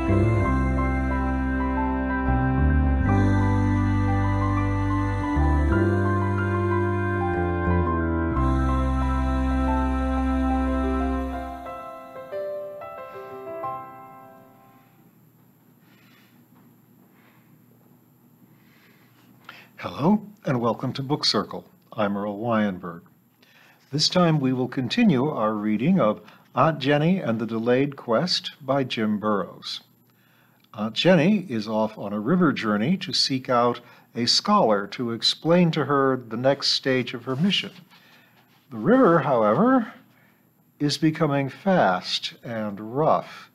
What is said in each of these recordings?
Hello, and welcome to Book Circle. I'm Earl Weinberg. This time we will continue our reading of Aunt Jenny and the Delayed Quest by Jim Burroughs. Aunt Jenny is off on a river journey to seek out a scholar to explain to her the next stage of her mission. The river, however, is becoming fast and rough,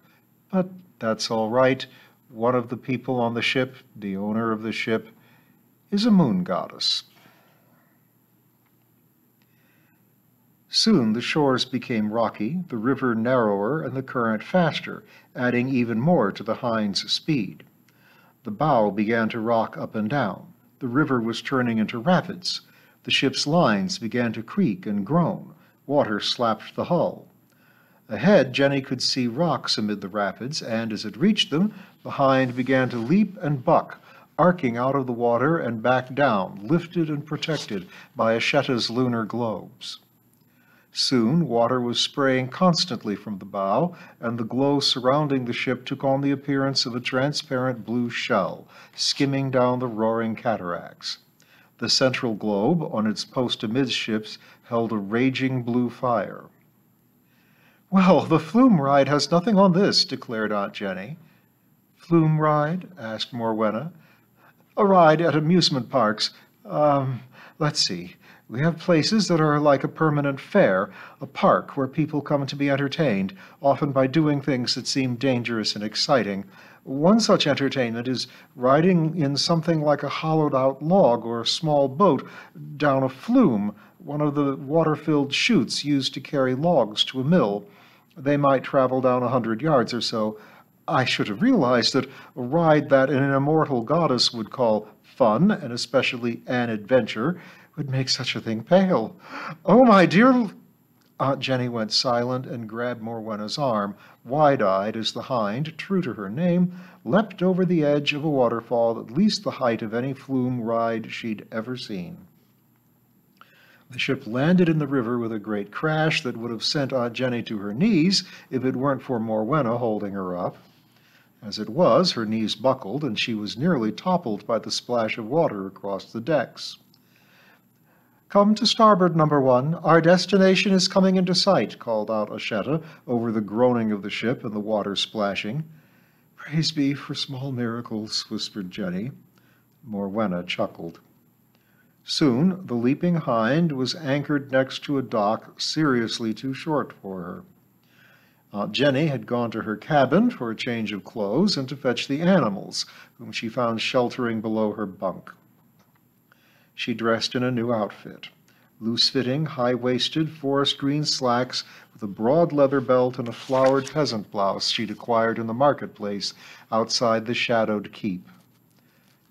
but that's all right. One of the people on the ship, the owner of the ship, is a moon goddess. Soon the shores became rocky, the river narrower, and the current faster, adding even more to the hind's speed. The bow began to rock up and down. The river was turning into rapids. The ship's lines began to creak and groan. Water slapped the hull. Ahead, Jenny could see rocks amid the rapids, and as it reached them, the hind began to leap and buck, arcing out of the water and back down, lifted and protected by Ashetta's lunar globes. Soon, water was spraying constantly from the bow, and the glow surrounding the ship took on the appearance of a transparent blue shell, skimming down the roaring cataracts. The central globe, on its post amidships, held a raging blue fire. "Well, the flume ride has nothing on this," declared Aunt Jenny. "Flume ride?" asked Morwenna. "A ride at amusement parks. Let's see. We have places that are like a permanent fair, a park where people come to be entertained, often by doing things that seem dangerous and exciting. One such entertainment is riding in something like a hollowed-out log or a small boat down a flume, one of the water-filled chutes used to carry logs to a mill. They might travel down 100 yards or so. I should have realized that a ride that an immortal goddess would call fun, and especially an adventure, would make such a thing pale. Oh, my dear—" Aunt Jenny went silent and grabbed Morwenna's arm, wide-eyed as the hind, true to her name, leapt over the edge of a waterfall at least the height of any flume ride she'd ever seen. The ship landed in the river with a great crash that would have sent Aunt Jenny to her knees if it weren't for Morwenna holding her up. As it was, her knees buckled, and she was nearly toppled by the splash of water across the decks. "Come to starboard, number one. Our destination is coming into sight," called out Ashetta over the groaning of the ship and the water splashing. "Praise be for small miracles," whispered Jenny. Morwenna chuckled. Soon the leaping hind was anchored next to a dock seriously too short for her. Aunt Jenny had gone to her cabin for a change of clothes and to fetch the animals, whom she found sheltering below her bunk. She dressed in a new outfit, loose-fitting, high-waisted, forest green slacks with a broad leather belt and a flowered peasant blouse she'd acquired in the marketplace outside the shadowed keep.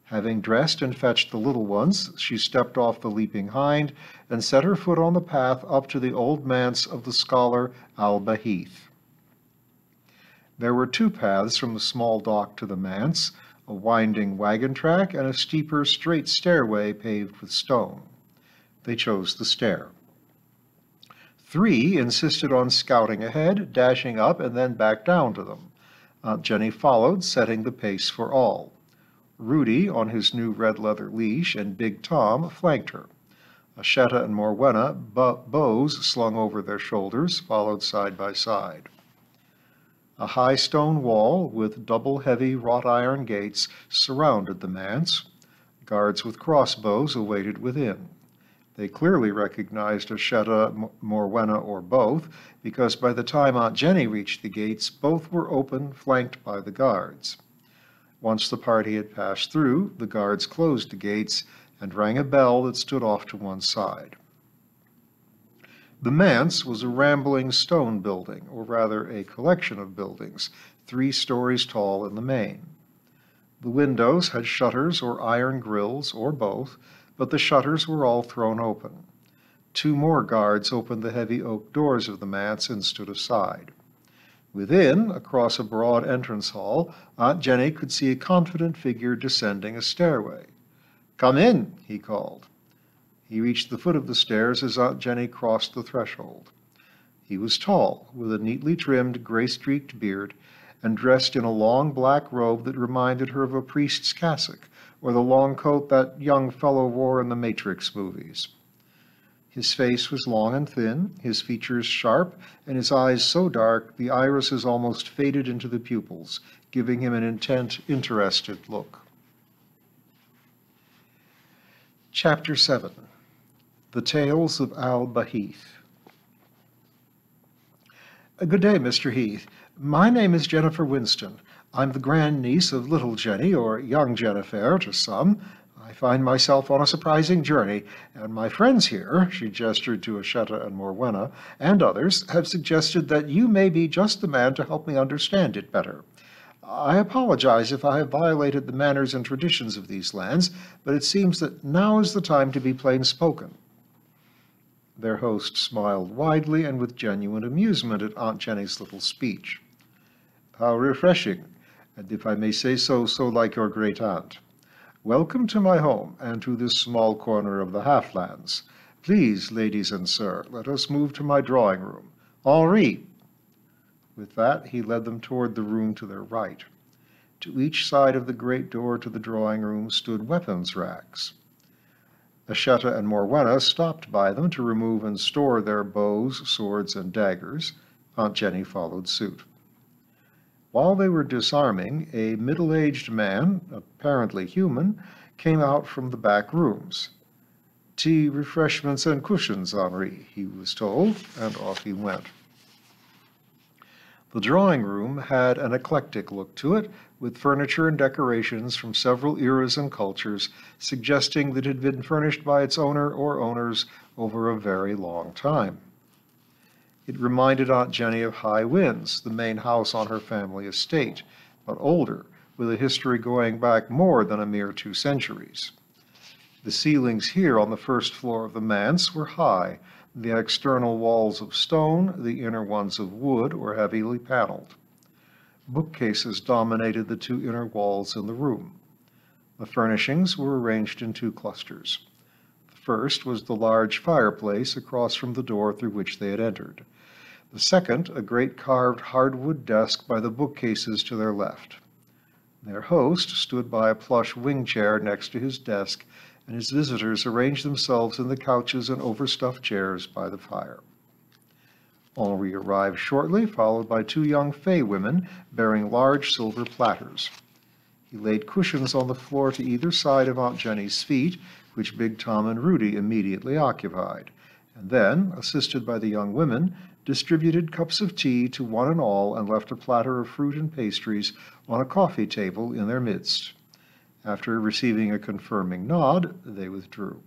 Having dressed and fetched the little ones, she stepped off the leaping hind and set her foot on the path up to the old manse of the scholar Alba Heath. There were two paths from the small dock to the manse, a winding wagon track and a steeper, straight stairway paved with stone. They chose the stair. Three insisted on scouting ahead, dashing up, and then back down to them. Aunt Jenny followed, setting the pace for all. Rudy, on his new red leather leash, and Big Tom flanked her. Ashetta and Morwenna, bows slung over their shoulders, followed side by side. A high stone wall with double heavy wrought-iron gates surrounded the manse. Guards with crossbows awaited within. They clearly recognized Ashetta, Morwenna, or both, because by the time Aunt Jenny reached the gates, both were open, flanked by the guards. Once the party had passed through, the guards closed the gates and rang a bell that stood off to one side. The manse was a rambling stone building, or rather a collection of buildings, 3 stories tall in the main. The windows had shutters or iron grills, or both, but the shutters were all thrown open. 2 more guards opened the heavy oak doors of the manse and stood aside. Within, across a broad entrance hall, Aunt Jenny could see a confident figure descending a stairway. "Come in," he called. He reached the foot of the stairs as Aunt Jenny crossed the threshold. He was tall, with a neatly trimmed, gray-streaked beard, and dressed in a long black robe that reminded her of a priest's cassock, or the long coat that young fellow wore in the Matrix movies. His face was long and thin, his features sharp, and his eyes so dark the irises almost faded into the pupils, giving him an intent, interested look. Chapter 7. The Tales of Alba Heath. Good day, Mr. Heath. My name is Jennifer Winston. I'm the grandniece of little Jenny, or young Jennifer to some. I find myself on a surprising journey, and my friends here," she gestured to Ashetta and Morwenna, "and others, have suggested that you may be just the man to help me understand it better. I apologize if I have violated the manners and traditions of these lands, but it seems that now is the time to be plain spoken." Their host smiled widely and with genuine amusement at Aunt Jenny's little speech. "How refreshing, and if I may say so, so like your great-aunt. Welcome to my home, and to this small corner of the Halflands. Please, ladies and sir, let us move to my drawing-room. Henri!" With that, he led them toward the room to their right. To each side of the great door to the drawing-room stood weapons racks. Ashetta and Morwenna stopped by them to remove and store their bows, swords, and daggers. Aunt Jenny followed suit. While they were disarming, a middle-aged man, apparently human, came out from the back rooms. "Tea, refreshments, and cushions, Henri," he was told, and off he went. The drawing-room had an eclectic look to it, with furniture and decorations from several eras and cultures, suggesting that it had been furnished by its owner or owners over a very long time. It reminded Aunt Jenny of High Winds, the main house on her family estate, but older, with a history going back more than a mere 2 centuries. The ceilings here on the first floor of the manse were high, the external walls of stone, the inner ones of wood or heavily paneled. Bookcases dominated the 2 inner walls in the room. The furnishings were arranged in 2 clusters. The first was the large fireplace across from the door through which they had entered. The second, a great carved hardwood desk by the bookcases to their left. Their host stood by a plush wing chair next to his desk, and his visitors arranged themselves in the couches and overstuffed chairs by the fire. Henri arrived shortly, followed by 2 young Fey women bearing large silver platters. He laid cushions on the floor to either side of Aunt Jenny's feet, which Big Tom and Rudy immediately occupied, and then, assisted by the young women, distributed cups of tea to one and all and left a platter of fruit and pastries on a coffee table in their midst. After receiving a confirming nod, they withdrew.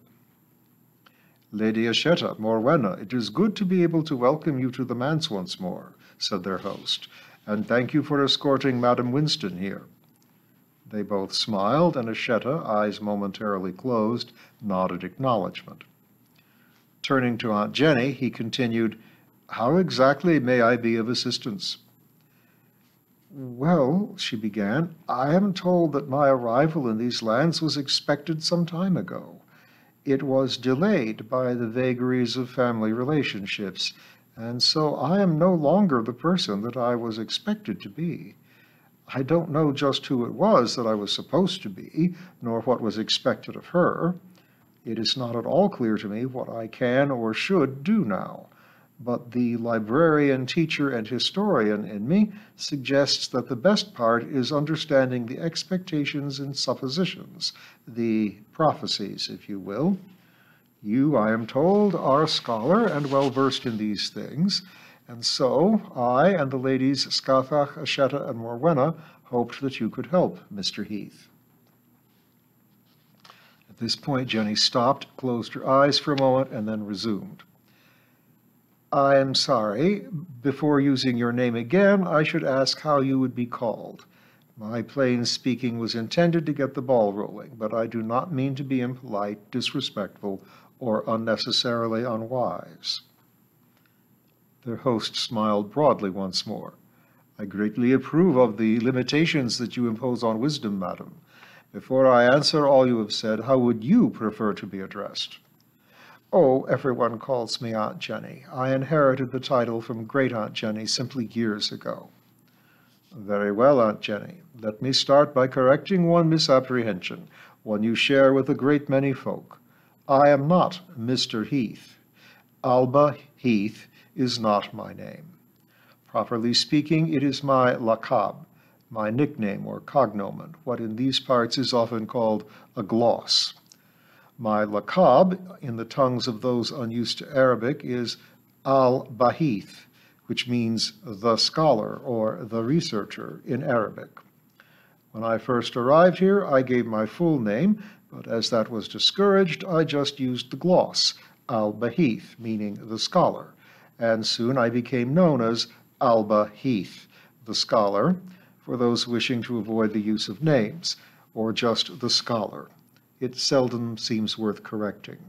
"Lady Ashetta, Morwenna, it is good to be able to welcome you to the manse once more," said their host, "and thank you for escorting Madam Winston here." They both smiled, and Ashetta, eyes momentarily closed, nodded acknowledgment. Turning to Aunt Jenny, he continued, "How exactly may I be of assistance?" "Well," she began, "I am told that my arrival in these lands was expected some time ago. It was delayed by the vagaries of family relationships, and so I am no longer the person that I was expected to be. I don't know just who it was that I was supposed to be, nor what was expected of her. It is not at all clear to me what I can or should do now. But the librarian, teacher, and historian in me suggests that the best part is understanding the expectations and suppositions, the prophecies, if you will. You, I am told, are a scholar and well-versed in these things, and so I and the ladies Scathach, Ashetta, and Morwenna hoped that you could help, Mr. Heath." At this point, Jenny stopped, closed her eyes for a moment, and then resumed. "I am sorry. Before using your name again, I should ask how you would be called. My plain speaking was intended to get the ball rolling, but I do not mean to be impolite, disrespectful, or unnecessarily unwise." Their host smiled broadly once more. I greatly approve of the limitations that you impose on wisdom, madam. Before I answer all you have said, how would you prefer to be addressed? Oh, everyone calls me Aunt Jenny. I inherited the title from Great-Aunt Jenny simply years ago. Very well, Aunt Jenny. Let me start by correcting one misapprehension, one you share with a great many folk. I am not Mr. Heath. Alba Heath is not my name. Properly speaking, it is my laqab, my nickname or cognomen, what in these parts is often called a gloss. My laqab, in the tongues of those unused to Arabic, is Alba Heath, which means the scholar or the researcher in Arabic. When I first arrived here, I gave my full name, but as that was discouraged, I just used the gloss, Alba Heath, meaning the scholar, and soon I became known as Alba Heath, the scholar, for those wishing to avoid the use of names, or just the scholar. It seldom seems worth correcting.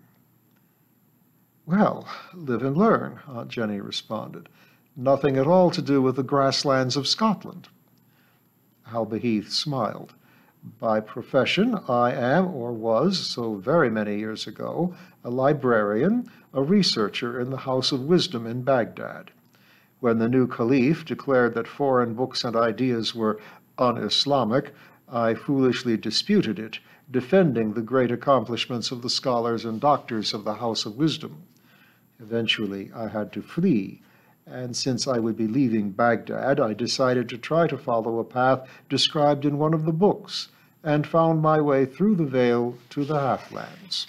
Well, live and learn, Aunt Jenny responded. Nothing at all to do with the grasslands of Scotland. Alba Heath smiled. By profession, I am, or was, so very many years ago, a librarian, a researcher in the House of Wisdom in Baghdad. When the new caliph declared that foreign books and ideas were un-Islamic, I foolishly disputed it, defending the great accomplishments of the scholars and doctors of the House of Wisdom. Eventually, I had to flee, and since I would be leaving Baghdad, I decided to try to follow a path described in one of the books, and found my way through the veil to the Halflands.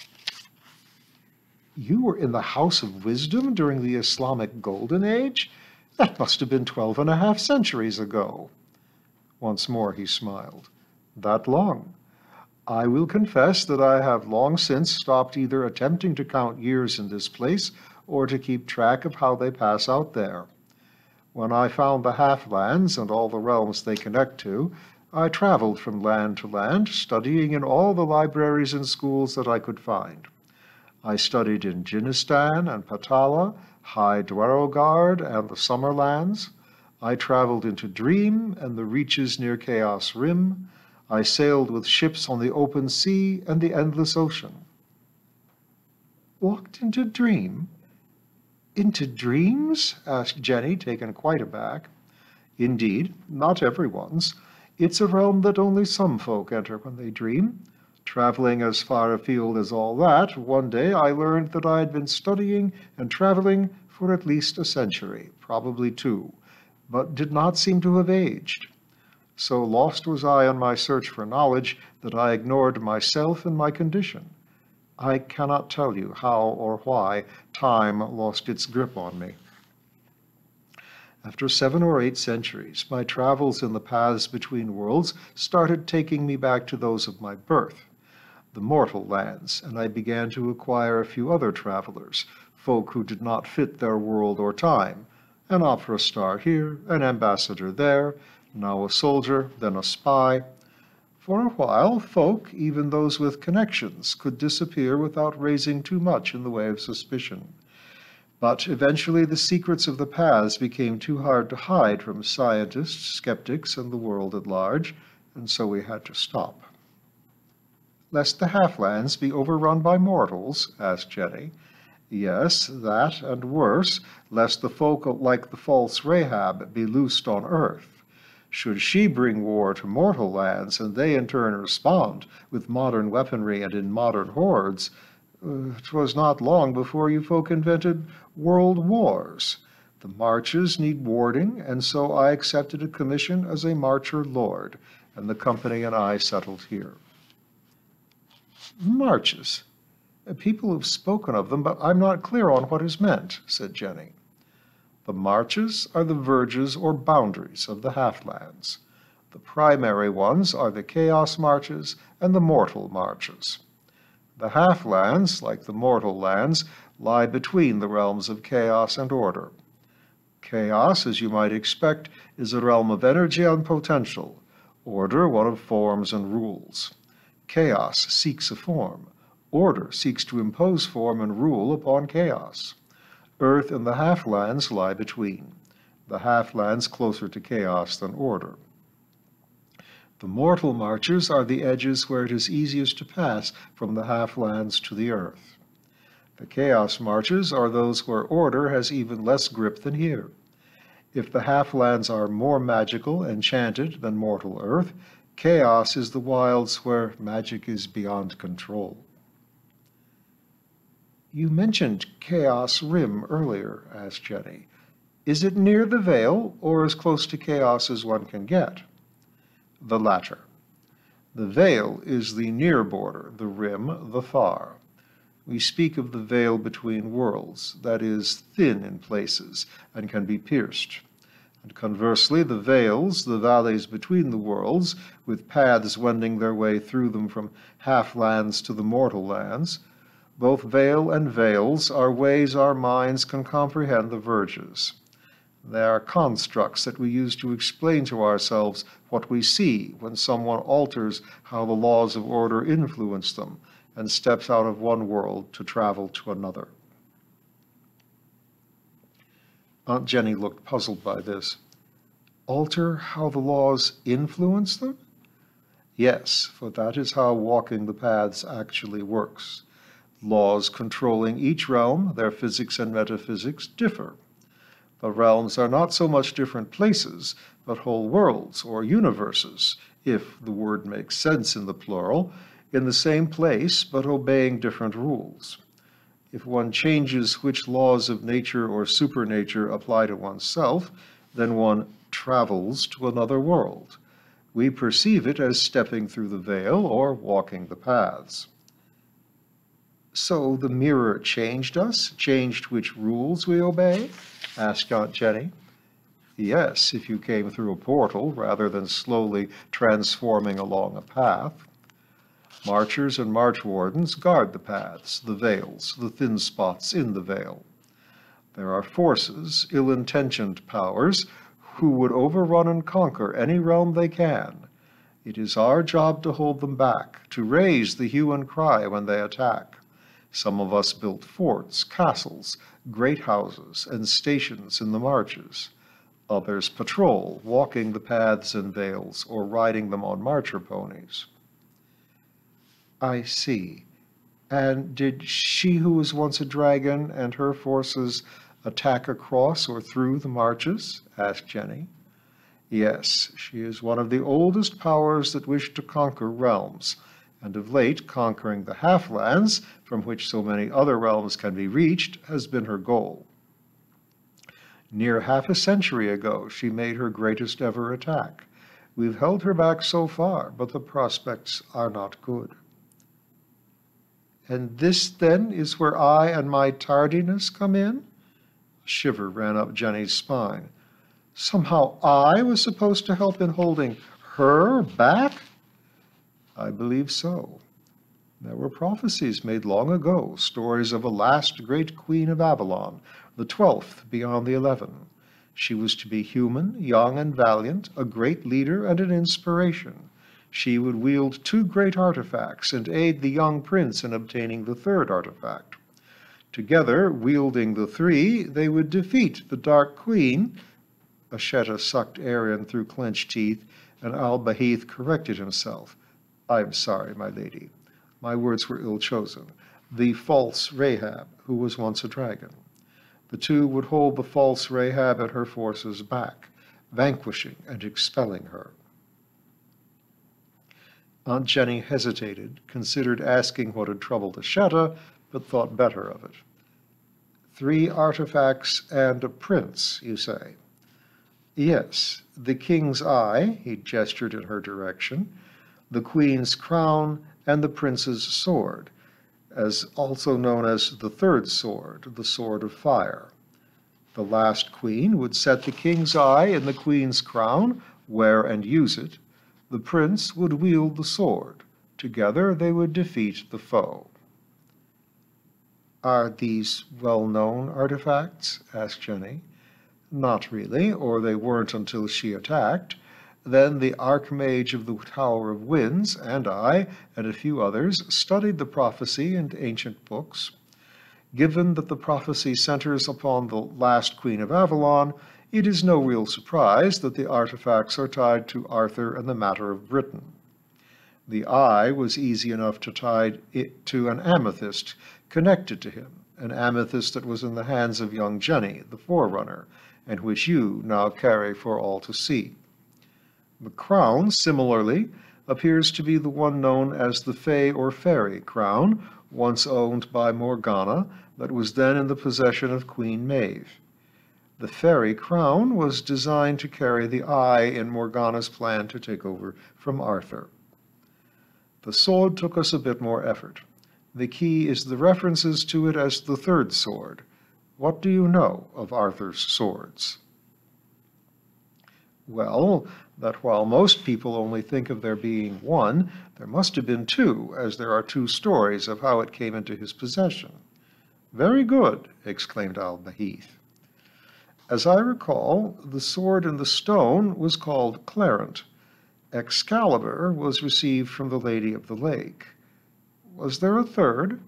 You were in the House of Wisdom during the Islamic Golden Age? That must have been 12.5 centuries ago. Once more he smiled. That long. I will confess that I have long since stopped either attempting to count years in this place or to keep track of how they pass out there. When I found the Halflands and all the realms they connect to, I traveled from land to land, studying in all the libraries and schools that I could find. I studied in Jinistan and Patala, High Dwarogard and the Summerlands. I traveled into Dream and the reaches near Chaos Rim. I sailed with ships on the open sea and the endless ocean. Walked into Dream? Into dreams? Asked Jenny, taken quite aback. Indeed, not everyone's. It's a realm that only some folk enter when they dream. Traveling as far afield as all that, one day I learned that I had been studying and traveling for at least a century, probably 2, but did not seem to have aged. So lost was I on my search for knowledge that I ignored myself and my condition. I cannot tell you how or why time lost its grip on me. After 7 or 8 centuries, my travels in the paths between worlds started taking me back to those of my birth, the mortal lands, and I began to acquire a few other travelers, folk who did not fit their world or time, an opera star here, an ambassador there, now a soldier, then a spy. For a while, folk, even those with connections, could disappear without raising too much in the way of suspicion. But eventually the secrets of the paths became too hard to hide from scientists, skeptics, and the world at large, and so we had to stop. Lest the Halflands be overrun by mortals? Asked Jenny. Yes, that, and worse, lest the folk like the false Rahab be loosed on earth. Should she bring war to mortal lands, and they in turn respond with modern weaponry and in modern hordes, 'twas not long before you folk invented world wars. The marches need warding, and so I accepted a commission as a marcher lord, and the company and I settled here. Marches? People have spoken of them, but I'm not clear on what is meant, said Jenny. The marches are the verges or boundaries of the Halflands. The primary ones are the Chaos Marches and the Mortal Marches. The Halflands, like the Mortal Lands, lie between the realms of Chaos and Order. Chaos, as you might expect, is a realm of energy and potential. Order, one of forms and rules. Chaos seeks a form. Order seeks to impose form and rule upon chaos. Earth and the Halflands lie between. the half-lands closer to chaos than order. The mortal marches are the edges where it is easiest to pass from the half-lands to the earth. The chaos marches are those where order has even less grip than here. If the half-lands are more magical, enchanted than mortal earth, chaos is the wilds where magic is beyond control. You mentioned Chaos Rim earlier, asked Jenny. Is it near the Veil, or as close to chaos as one can get? The latter. The Veil is the near border, the rim, the far. We speak of the veil between worlds, that is, thin in places, and can be pierced. And conversely, the veils, the valleys between the worlds, with paths wending their way through them from half-lands to the mortal lands, both veil and veils are ways our minds can comprehend the verges. They are constructs that we use to explain to ourselves what we see when someone alters how the laws of order influence them and steps out of one world to travel to another. Aunt Jenny looked puzzled by this. Alter how the laws influence them? Yes, for that is how walking the paths actually works. Laws controlling each realm, their physics and metaphysics, differ. The realms are not so much different places, but whole worlds or universes, if the word makes sense in the plural, in the same place but obeying different rules. If one changes which laws of nature or supernature apply to oneself, then one travels to another world. We perceive it as stepping through the veil or walking the paths. So the mirror changed us, changed which rules we obey? Asked Aunt Jenny. Yes, if you came through a portal rather than slowly transforming along a path. Marchers and march wardens guard the paths, the veils, the thin spots in the veil. There are forces, ill-intentioned powers, who would overrun and conquer any realm they can. It is our job to hold them back, to raise the hue and cry when they attack. Some of us built forts, castles, great houses, and stations in the marches. Others patrol, walking the paths and veils, or riding them on marcher ponies. I see. And did she who was once a dragon and her forces attack across or through the marches? Asked Jenny. Yes, she is one of the oldest powers that wish to conquer realms, and of late conquering the half-lands, from which so many other realms can be reached, has been her goal. Near half a century ago, she made her greatest ever attack. We've held her back so far, but the prospects are not good. And this, then, is where I and my tardiness come in? A shiver ran up Jenny's spine. Somehow I was supposed to help in holding her back? I believe so. There were prophecies made long ago, stories of a last great queen of Avalon, the 12th beyond the 11. She was to be human, young and valiant, a great leader and an inspiration. She would wield 2 great artifacts and aid the young prince in obtaining the 3rd artifact. Together, wielding the 3, they would defeat the Dark Queen. Ashetta sucked air in through clenched teeth, and Alba Heath corrected himself. I'm sorry, my lady. My words were ill-chosen. The false Rahab, who was once a dragon. The 2 would hold the false Rahab and her forces back, vanquishing and expelling her. Aunt Jenny hesitated, considered asking what had troubled Ashetta, but thought better of it. 3 artifacts and a prince, you say? Yes, the king's eye, he gestured in her direction, the queen's crown, and the prince's sword, as also known as the 3rd sword, the sword of fire. The last queen would set the king's eye in the queen's crown, wear and use it. The prince would wield the sword. Together they would defeat the foe. Are these well-known artifacts? Asked Jenny. Not really, or they weren't until she attacked. Then the Archmage of the Tower of Winds and I, and a few others, studied the prophecy and ancient books. Given that the prophecy centers upon the last Queen of Avalon, It is no real surprise that the artifacts are tied to Arthur and the matter of Britain. The eye was easy enough to tie it to an amethyst connected to him, an amethyst that was in the hands of young Jenny, the forerunner, and which you now carry for all to see. The crown, similarly, appears to be the one known as the Fay or Fairy crown, once owned by Morgana, that was then in the possession of Queen Maeve. The fairy crown was designed to carry the eye in Morgana's plan to take over from Arthur. The sword took us a bit more effort. The key is the references to it as the third sword. What do you know of Arthur's swords? Well, that while most people only think of there being one, there must have been two, as there are two stories of how it came into his possession. Very good, exclaimed Alba Heath. As I recall, the sword in the stone was called Clarent. Excalibur was received from the Lady of the Lake. Was there a third?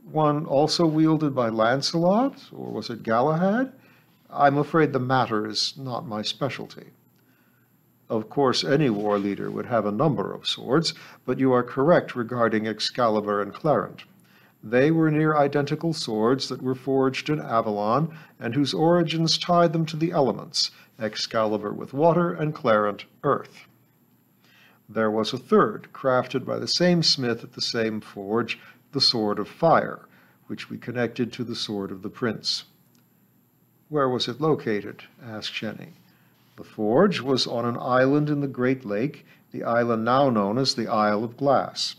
One also wielded by Lancelot, or was it Galahad? I'm afraid the matter is not my specialty. Of course, any war leader would have a number of swords, but you are correct regarding Excalibur and Clarent. They were near identical swords that were forged in Avalon, and whose origins tied them to the elements, Excalibur with water and Clarent earth. There was a third, crafted by the same smith at the same forge, the Sword of Fire, which we connected to the Sword of the Prince. Where was it located? Asked Jenny. The forge was on an island in the Great Lake, the island now known as the Isle of Glass.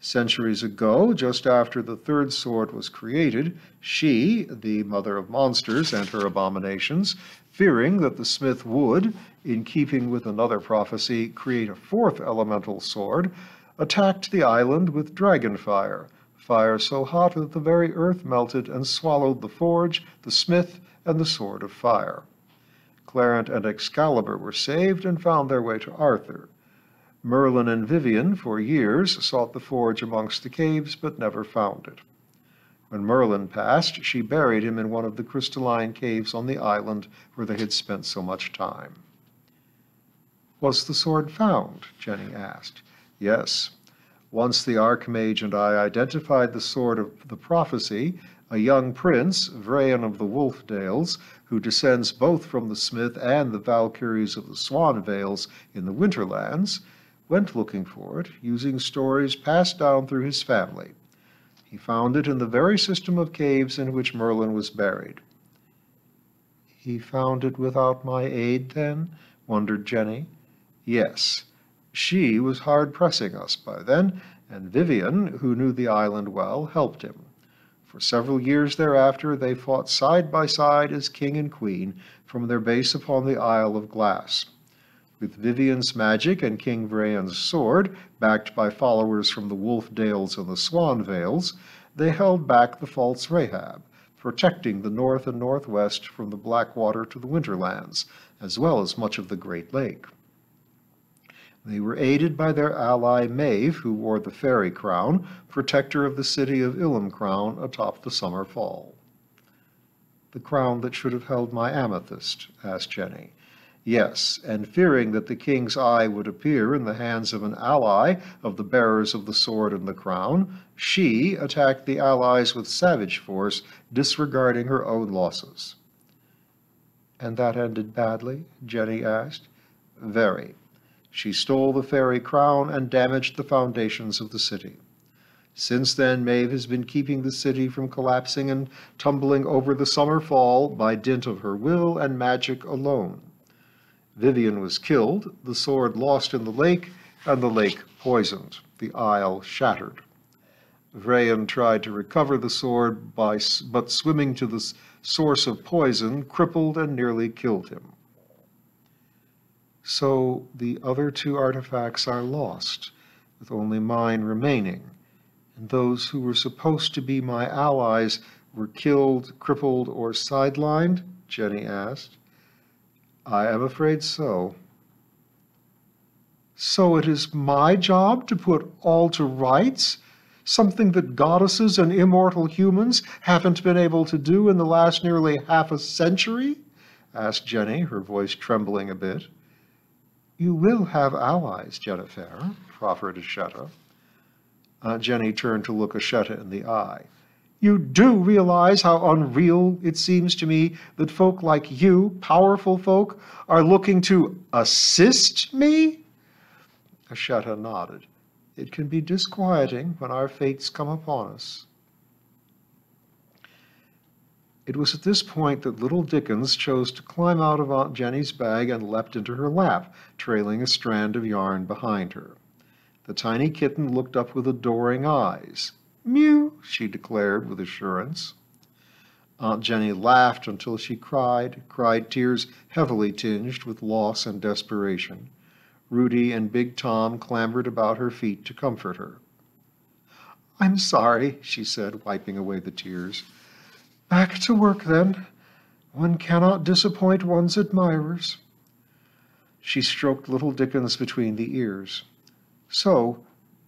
Centuries ago, just after the third sword was created, she, the mother of monsters and her abominations, fearing that the smith would, in keeping with another prophecy, create a fourth elemental sword, attacked the island with dragon fire, fire so hot that the very earth melted and swallowed the forge, the smith, and the sword of fire. Clarent and Excalibur were saved and found their way to Arthur. Merlin and Vivien for years sought the forge amongst the caves, but never found it. When Merlin passed, she buried him in one of the crystalline caves on the island where they had spent so much time. Was the sword found? Jenny asked. Yes. Once the Archmage and I identified the sword of the prophecy, a young prince, Vrain of the Wolf Dales, who descends both from the smith and the Valkyries of the Swan Vales in the Winterlands, went looking for it, using stories passed down through his family. He found it in the very system of caves in which Merlin was buried. He found it without my aid, then? Wondered Jenny. Yes. She was hard-pressing us by then, and Vivien, who knew the island well, helped him. For several years thereafter they fought side by side as king and queen from their base upon the Isle of Glass. With Vivien's magic and King Vrain's sword, backed by followers from the Wolf Dales and the Swan Vales, they held back the false Rahab, protecting the north and northwest from the Blackwater to the Winterlands, as well as much of the Great Lake. They were aided by their ally Maeve, who wore the fairy crown, protector of the city of Illimcrown atop the summer fall. The crown that should have held my amethyst? Asked Jenny. Yes, and fearing that the king's eye would appear in the hands of an ally of the bearers of the sword and the crown, she attacked the allies with savage force, disregarding her own losses. And that ended badly? Jenny asked. Very. She stole the fairy crown and damaged the foundations of the city. Since then, Maeve has been keeping the city from collapsing and tumbling over the summer fall by dint of her will and magic alone. Vivien was killed, the sword lost in the lake, and the lake poisoned, the isle shattered. Vrain tried to recover the sword, but swimming to the source of poison crippled and nearly killed him. So the other two artifacts are lost, with only mine remaining, and those who were supposed to be my allies were killed, crippled, or sidelined? Jenny asked. I am afraid so. So it is my job to put all to rights? Something that goddesses and immortal humans haven't been able to do in the last nearly half a century? asked Jenny, her voice trembling a bit. You will have allies, Jennifer, proffered Ashetta. Aunt Jenny turned to look Ashetta in the eye. You do realize how unreal it seems to me that folk like you, powerful folk, are looking to assist me? Ashetta nodded. It can be disquieting when our fates come upon us. It was at this point that little Dickens chose to climb out of Aunt Jenny's bag and leapt into her lap, trailing a strand of yarn behind her. The tiny kitten looked up with adoring eyes. Mew, she declared with assurance. Aunt Jenny laughed until she cried tears heavily tinged with loss and desperation. Rudy and Big Tom clambered about her feet to comfort her. I'm sorry, she said, wiping away the tears. Back to work, then. One cannot disappoint one's admirers. She stroked little Dickens between the ears. So,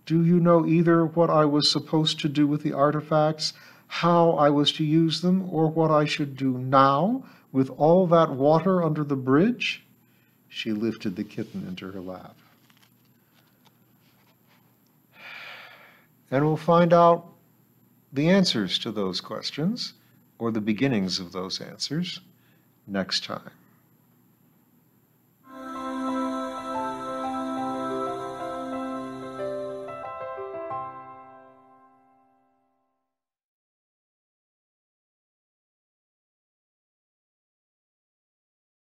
do you know either what I was supposed to do with the artifacts, how I was to use them, or what I should do now with all that water under the bridge? She lifted the kitten into her lap. And we'll find out the answers to those questions, or the beginnings of those answers, next time.